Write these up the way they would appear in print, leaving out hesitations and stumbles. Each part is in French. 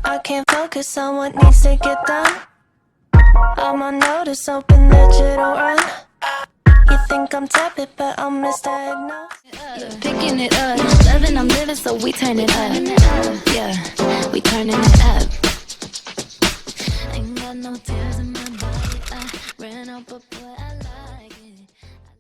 I can't focus on what needs to get done. I'm on notice, hoping that you don't run. You think I'm tepid, but I'm misdiagnosed. Picking it up, loving I'm living, so we turn it up. Yeah, we turning it up. Ain't got no tears in my body. I ran up, but boy, I like it.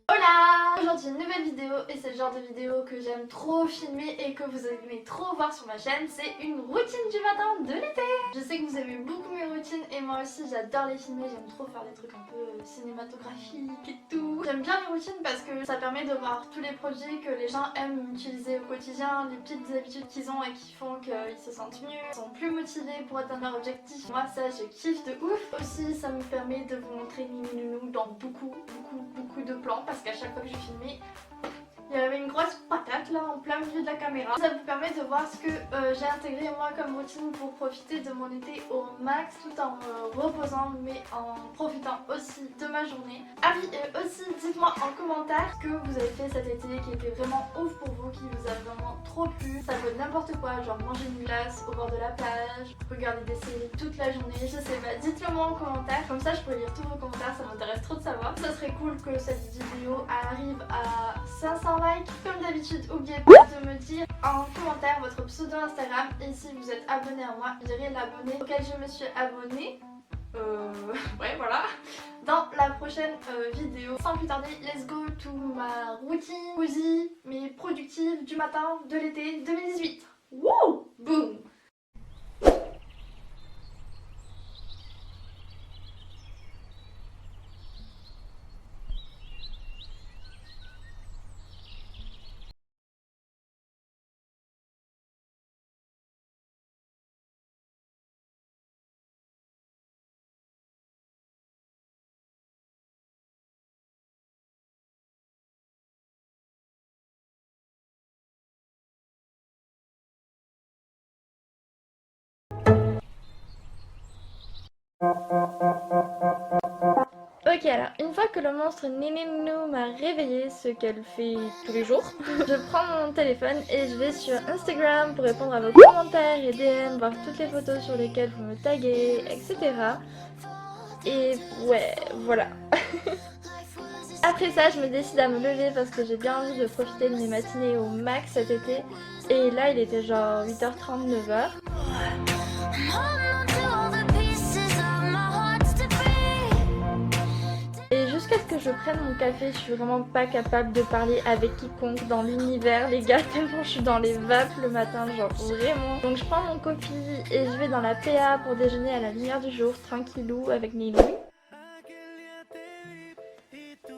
Hola! Aujourd'hui une nouvelle vidéo et c'est le genre de vidéo que j'aime trop filmer et que vous aimez trop voir sur ma chaîne. C'est une routine du matin de l'été. Je sais que vous aimez beaucoup mes routines et moi aussi j'adore les filmer. J'aime trop faire des trucs un peu cinématographiques et tout. J'aime bien les routines parce que ça permet de voir tous les produits que les gens aiment utiliser au quotidien, les petites habitudes qu'ils ont et qui font qu'ils se sentent mieux, sont plus motivés pour atteindre leur objectif. Moi ça je kiffe de ouf. Aussi ça me permet de vous montrer Mimi Nounou dans beaucoup de plans parce qu'à chaque fois que je filmais il y avait une grosse patate là en plein milieu de la caméra. Ça vous permet de voir ce que j'ai intégré moi comme routine pour profiter de mon été au max tout en me reposant mais en profitant aussi de ma journée. Ah oui, et aussi dites-moi en commentaire ce que vous avez fait cet été qui était vraiment ouf pour vous, qui vous a vraiment trop plu. Ça peut être n'importe quoi, genre manger une glace au bord de la plage, regarder des séries toute la journée, je sais pas, dites-le moi en commentaire, comme ça je pourrais lire tous vos commentaires, ça m'intéresse trop de savoir. Ça serait cool que cette vidéo arrive à 500 likes. Comme d'habitude, n'oubliez pas de me dire en commentaire votre pseudo Instagram et si vous êtes abonné à moi, je dirai l'abonné auquel je me suis abonnée. Ouais voilà. Dans la prochaine vidéo. Sans plus tarder, let's go to ma routine cosy mais productive du matin de l'été 2018. Wouh! Boum! Ok, alors une fois que le monstre Néné Nounou m'a réveillé, ce qu'elle fait tous les jours, je prends mon téléphone et je vais sur Instagram pour répondre à vos commentaires et DM, voir toutes les photos sur lesquelles vous me taguez, etc. Et ouais, voilà. Après ça, je me décide à me lever parce que j'ai bien envie de profiter de mes matinées au max cet été. Et là, il était genre 8h30, 9h. Et jusqu'à ce que je prenne mon café, je suis vraiment pas capable de parler avec quiconque dans l'univers, les gars, tellement je suis dans les vapes le matin, genre vraiment. Donc je prends mon coffee et je vais dans la PA pour déjeuner à la lumière du jour, tranquillou, avec mes nouilles.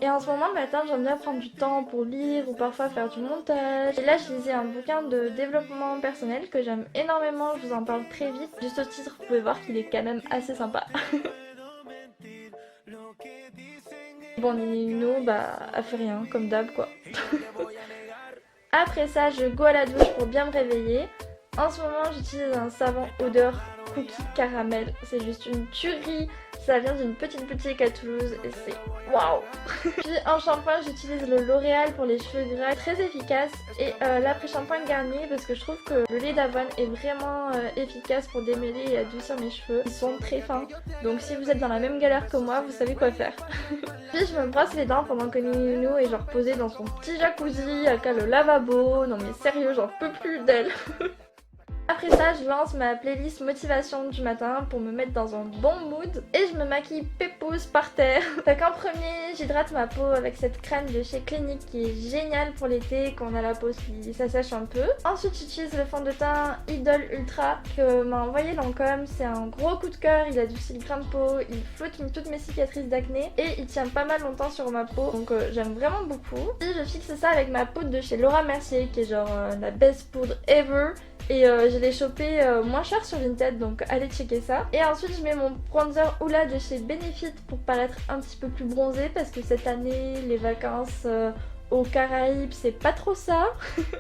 Et en ce moment le matin, j'aime bien prendre du temps pour lire ou parfois faire du montage. Et là, je lisais un bouquin de développement personnel que j'aime énormément, je vous en parle très vite. Juste au titre, vous pouvez voir qu'il est quand même assez sympa. Bon, Nino, bah, elle fait rien, comme d'hab, quoi. Après ça, je go à la douche pour bien me réveiller. En ce moment, j'utilise un savon odeur cookie caramel. C'est juste une tuerie. Ça vient d'une petite boutique à Toulouse et c'est waouh. Puis en shampoing, j'utilise le L'Oréal pour les cheveux gras, très efficace. Et l'après-shampoing Garnier parce que je trouve que le lait d'avoine est vraiment efficace pour démêler et adoucir mes cheveux. Ils sont très fins, donc si vous êtes dans la même galère que moi, vous savez quoi faire. Puis je me brosse les dents pendant que Nino est genre posée dans son petit jacuzzi, avec le lavabo. Non mais sérieux, j'en peux plus d'elle. Après ça, je lance ma playlist motivation du matin pour me mettre dans un bon mood et je me maquille pépouze par terre. Fait qu'en premier, j'hydrate ma peau avec cette crème de chez Clinique qui est géniale pour l'été quand on a la peau qui s'assèche un peu. Ensuite, j'utilise le fond de teint Idol Ultra que m'a envoyé Lancôme. C'est un gros coup de cœur, il adoucit le grain de peau, il floute toutes mes cicatrices d'acné et il tient pas mal longtemps sur ma peau, donc j'aime vraiment beaucoup. Et je fixe ça avec ma poudre de chez Laura Mercier qui est genre la best poudre ever. Et je l'ai chopé moins cher sur Vinted, donc allez checker ça. Et ensuite je mets mon bronzer Oula de chez Benefit pour paraître un petit peu plus bronzée parce que cette année les vacances aux Caraïbes, c'est pas trop ça.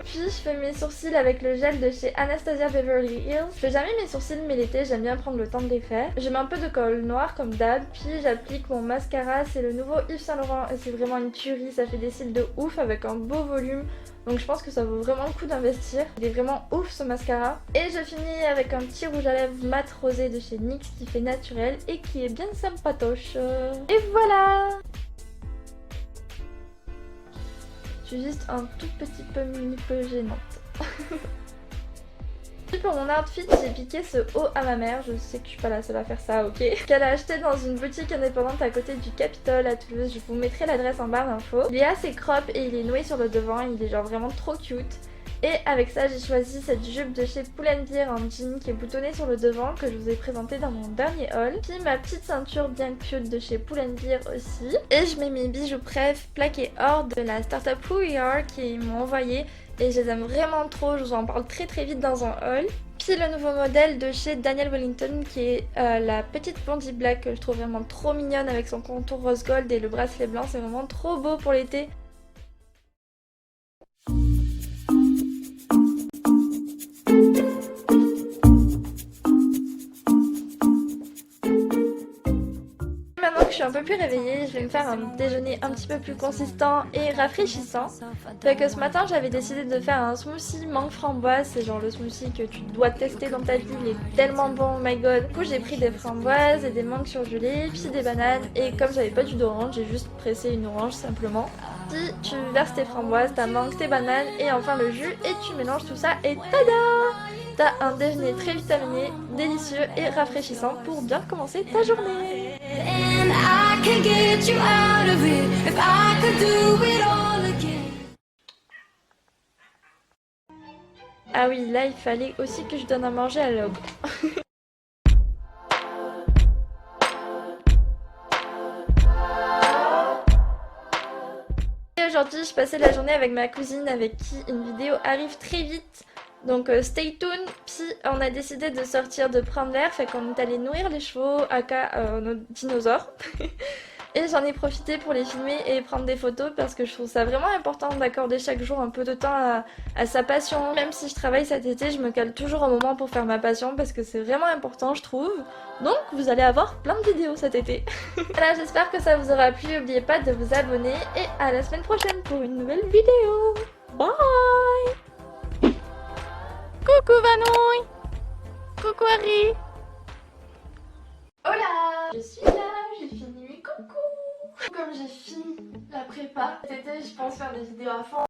Puis je fais mes sourcils avec le gel de chez Anastasia Beverly Hills. Je fais jamais mes sourcils mais l'été j'aime bien prendre le temps de les faire. Je mets un peu de colle noir comme d'hab, puis j'applique mon mascara, c'est le nouveau Yves Saint Laurent et c'est vraiment une tuerie, ça fait des cils de ouf avec un beau volume. Donc je pense que ça vaut vraiment le coup d'investir. Il est vraiment ouf ce mascara. Et je finis avec un petit rouge à lèvres mat rosé de chez NYX qui fait naturel et qui est bien sympatoche. Et voilà! Je suis juste un tout petit peu gênante. Pour mon outfit, j'ai piqué ce haut à ma mère, je sais que je suis pas la seule à faire ça, ok. Qu'elle a acheté dans une boutique indépendante à côté du Capitole à Toulouse, je vous mettrai l'adresse en barre d'infos. Il est assez crop et il est noué sur le devant, il est genre vraiment trop cute. Et avec ça, j'ai choisi cette jupe de chez Pull&Bear en jean qui est boutonnée sur le devant que je vous ai présenté dans mon dernier haul. Puis ma petite ceinture bien cute de chez Pull&Bear aussi. Et je mets mes bijoux préf plaqués or de la startup Who We Are qui m'ont envoyé. Et je les aime vraiment trop, je vous en parle très vite dans un haul. Puis le nouveau modèle de chez Daniel Wellington qui est la petite blondie black que je trouve vraiment trop mignonne avec son contour rose gold et le bracelet blanc, c'est vraiment trop beau pour l'été. Maintenant que je suis un peu plus réveillée, je vais me faire un déjeuner un petit peu plus consistant et rafraîchissant. Fait que ce matin j'avais décidé de faire un smoothie mangue framboise, c'est genre le smoothie que tu dois tester dans ta vie, il est tellement bon, oh my god. Du coup j'ai pris des framboises et des mangues surgelées, puis des bananes et comme j'avais pas du d'orange, j'ai juste pressé une orange simplement. Puis tu verses tes framboises, ta mangue, tes bananes et enfin le jus et tu mélanges tout ça et tada! T'as un déjeuner très vitaminé, délicieux et rafraîchissant pour bien commencer ta journée. Ah oui, là il fallait aussi que je donne à manger à l'ogre. Aujourd'hui, je passais la journée avec ma cousine avec qui une vidéo arrive très vite. Donc stay tuned. Puis on a décidé de sortir de prendre l'air, fait qu'on est allé nourrir les chevaux, aka nos dinosaures. Et j'en ai profité pour les filmer et prendre des photos parce que je trouve ça vraiment important d'accorder chaque jour un peu de temps à sa passion. Même si je travaille cet été, je me cale toujours un moment pour faire ma passion parce que c'est vraiment important je trouve. Donc vous allez avoir plein de vidéos cet été. Voilà, j'espère que ça vous aura plu. N'oubliez pas de vous abonner et à la semaine prochaine pour une nouvelle vidéo. Bye. Coucou Vanouille. Coucou Harry. Hola! Je suis là, j'ai fini mes coucou! Comme j'ai fini la prépa, cet été je pense faire des vidéos à fond.